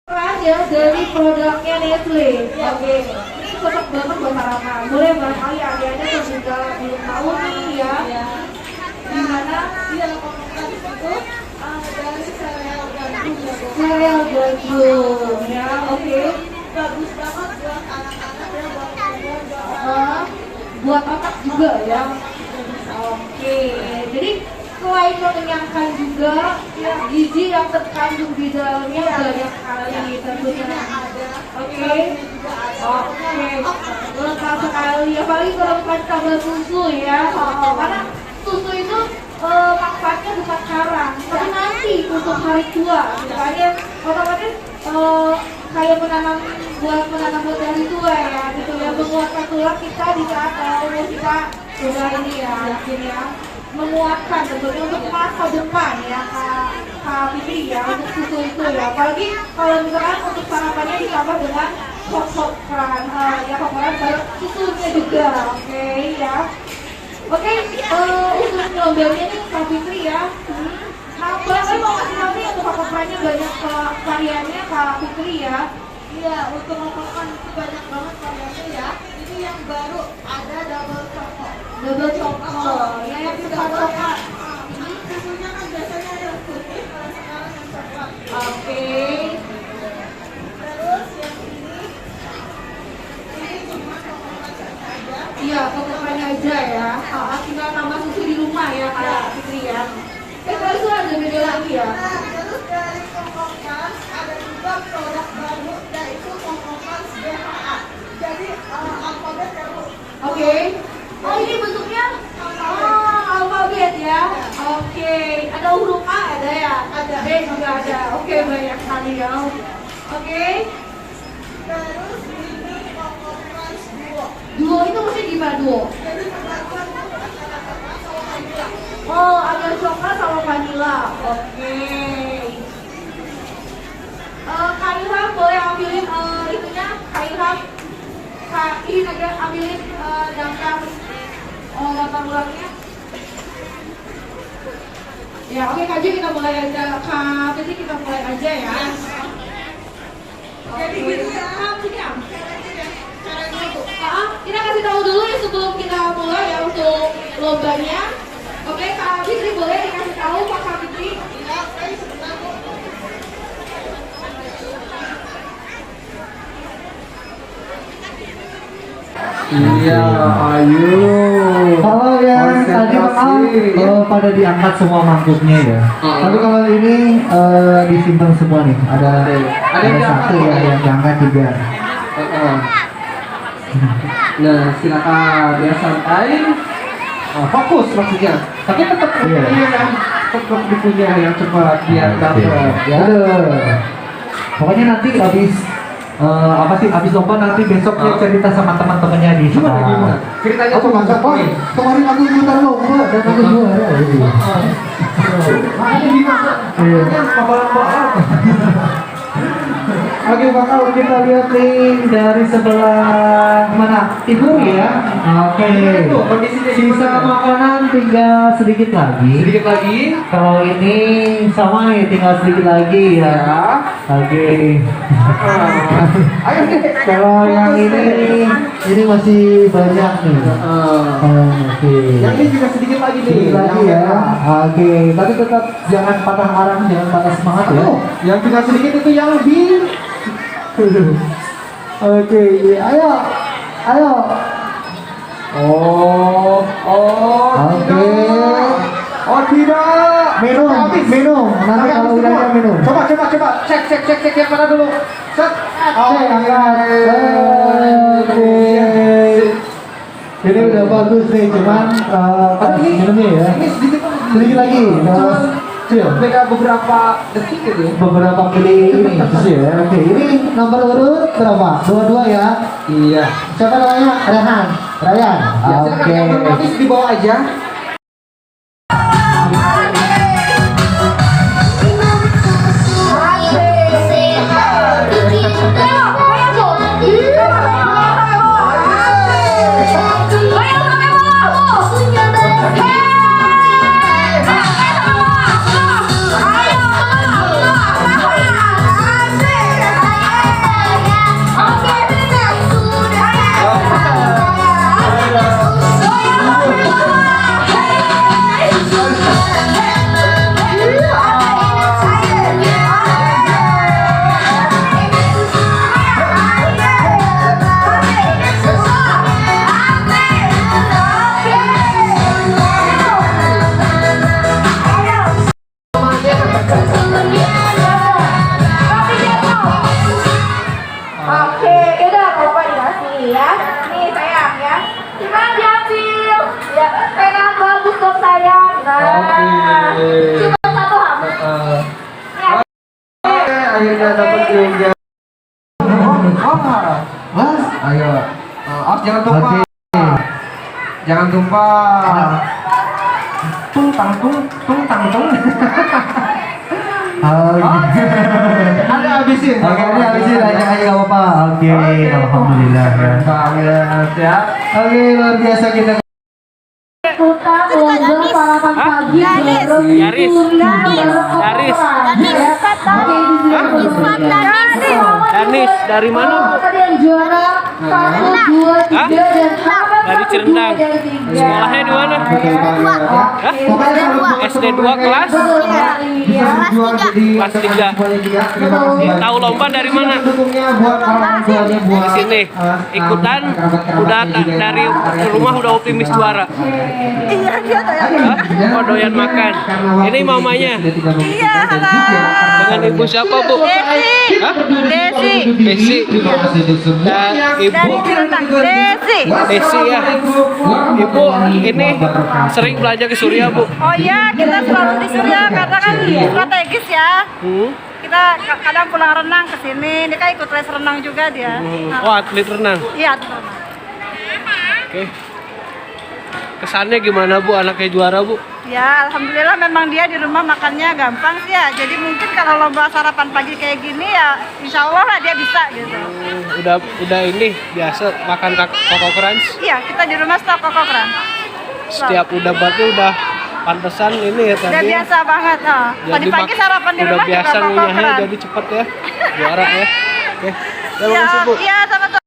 Ya dari produknya Nestle. Oke, ini cocok banget buat sarapan. Boleh barangkali adik-adik juga belum tahu nih ya. Gimana? Iya, komunitas itu dari sereal gandum ya, Bu. Sereal gandum ya, oke. Bagus banget buat anak-anak ya, buat perempuan, buat Buat otak juga ya. Oke, jadi selain mengenyangkan juga, gizi yang terkandung di dalamnya banyak sekali tentunya. Oke, lengkap sekali. Apalagi kalau bukan tambah susu ya, karena susu itu manfaatnya bukan sekarang, tapi nanti untuk hari tua. Makanya otomatis kayak buat menanam buat hari tua ya, gitu ya, menguatkan tulang kita di saat umur kita sudah ini ya, yakin ya, menguatkan tentunya untuk masa depan ya, Kak Fitri ya, untuk susu itu ya. Apalagi kalau misalkan untuk sarapannya ditambah dengan kok-kokan ya, kokoran bareng susunya juga. Oke ya. Oke, untuk nyobainnya nih Kak Fitri ya. Nah, boleh mau kasih tahu nih untuk kokorannya banyak variannya Kak Fitri ya. Iya, untuk kokokan itu banyak banget variasinya ya. Ini yang baru ada double choco. Double choco, ya yang suka coklat. Ini susunya kan biasanya yang putih, kalau sekarang yang coklat. Oke. Terus yang ini cuma kokokan saja. Iya, kokorannya aja ya. Tinggal tambah susu di rumah ya Kak Fitri ya. Kalau itu ada beda lagi ya. Nah, terus dari kokokan ada juga produk baru yaitu kokokan BHA. Jadi alfabet ya, Bu. Oke. Oh, ini bentuknya alfabet ya. Oke. Ada huruf A ada ya? Ada. B juga ada. Oke, banyak sekali ya. Oke. Terus ini kokokan duo. Duo itu mesti gimana duo? Jadi perpaduan antara coklat sama vanila. Oh, ada coklat sama vanila. Oke. Kak Ilham boleh ambilin itunya? Kak Ilham, Kak ini aja ambilin daftar ulangnya. Ya, oke Kak Ji, kita mulai aja. Kak Fitri, kita mulai aja ya. Jadi gitu ya. Sini ya. Caranya, Bu. Kita kasih tahu dulu ya sebelum kita mulai ya untuk lombanya. Oke, Kak Fitri boleh dikasih tahu Pak Kak Fitri? Ya, oke, sebentar, Bu. Iya, ayo. Kalau yang tadi pada diangkat semua mangkuknya ya. Tapi kalau ini disimpan semua nih. Ada yang satu diangkat, ya, yang diangkat juga. Nah, silakan ya santai. Fokus maksudnya. Tapi tetap Iya. kan, tetap dipunya yang cepat biar dapat. Ya. Pokoknya nanti habis habis lomba nanti besoknya cerita sama teman-temannya di Gimana sekolah. gimana? Ceritanya Aku tuh mantap Pak. Kemarin aku ikutan lomba dan aku juara. Makanya gimana? Iya. Bapak-bapak. Oke, bakal kita lihat nih dari sebelah mana? Timur ya. Oke. Tuh, kondisinya Sisa gimana? makanan tinggal sedikit lagi. Sedikit lagi. Kalau ini sama nih, tinggal sedikit lagi ya. Oke. Ayo deh. Kalau yang ini masih banyak nih. Oke. Yang ini juga sedikit lagi nih. Sedikit lagi ya. Oke. Tapi tetap jangan patah arang, jangan patah semangat ya. Yang tinggal sedikit itu yang lebih. Oke, ayo, ayo. Oke. Tidak. Oh tidak. Minum, Habis. minum. Nanti Habis kalau semua. udahnya minum. Coba. Cek yang mana dulu. Set. Oke. Ini udah bagus nih, cuman minumnya ya. Ini sedikit lagi. Mereka beberapa detik gitu ya. Beberapa kali ini, ya. Oke, ini nomor urut berapa? Dua-dua ya. Iya. Siapa namanya? Ryan. Ya, silakan yang belum habis dibawa aja. Jangan tumpah. Tung tang tung tung. Ada habisin. Oke, ini habisin aja nggak apa-apa. Oke, alhamdulillah ya. Banget ya. Oke, luar biasa kita. Ikutan lomba balapan pagi Yaris. Danis dari mana, Bu? Tadi yang juara 1, 2, 3 dan Dari Cirendang. Sekolahnya di mana? Hah? SD 2 kelas? Kelas 3. Tahu lomba dari mana? Di sini. Ikutan udah dari rumah udah optimis juara. Hah? Oh, doyan makan. Ini mamanya. Iya, halo. Dengan ibu siapa, Bu? Hah? Desi. Desi. Dan ibu Desi ya. Ibu ini sering belanja ke Surya, Bu. Oh iya, kita selalu di Surya karena kan strategis ya. Kita kadang pulang renang ke sini. Dia kan ikut les renang juga dia. Oh, atlet renang. Iya, renang. Oke. Kesannya gimana, Bu, anaknya juara, Bu? Ya, alhamdulillah memang dia di rumah makannya gampang sih ya. Jadi mungkin kalau lomba sarapan pagi kayak gini ya, insya Allah lah dia bisa gitu. Udah ini biasa makan Koko Crunch. Iya, kita di rumah stok Koko Crunch. Setiap udah berarti udah pantesan ini ya tadi. Udah biasa banget. Oh. Tadi pagi sarapan di udah rumah juga biasa Koko ngunyahnya Crunch. jadi cepet ya. Juara ya. Oke. Ya, Iya, makasih, Bu. iya, sama-sama.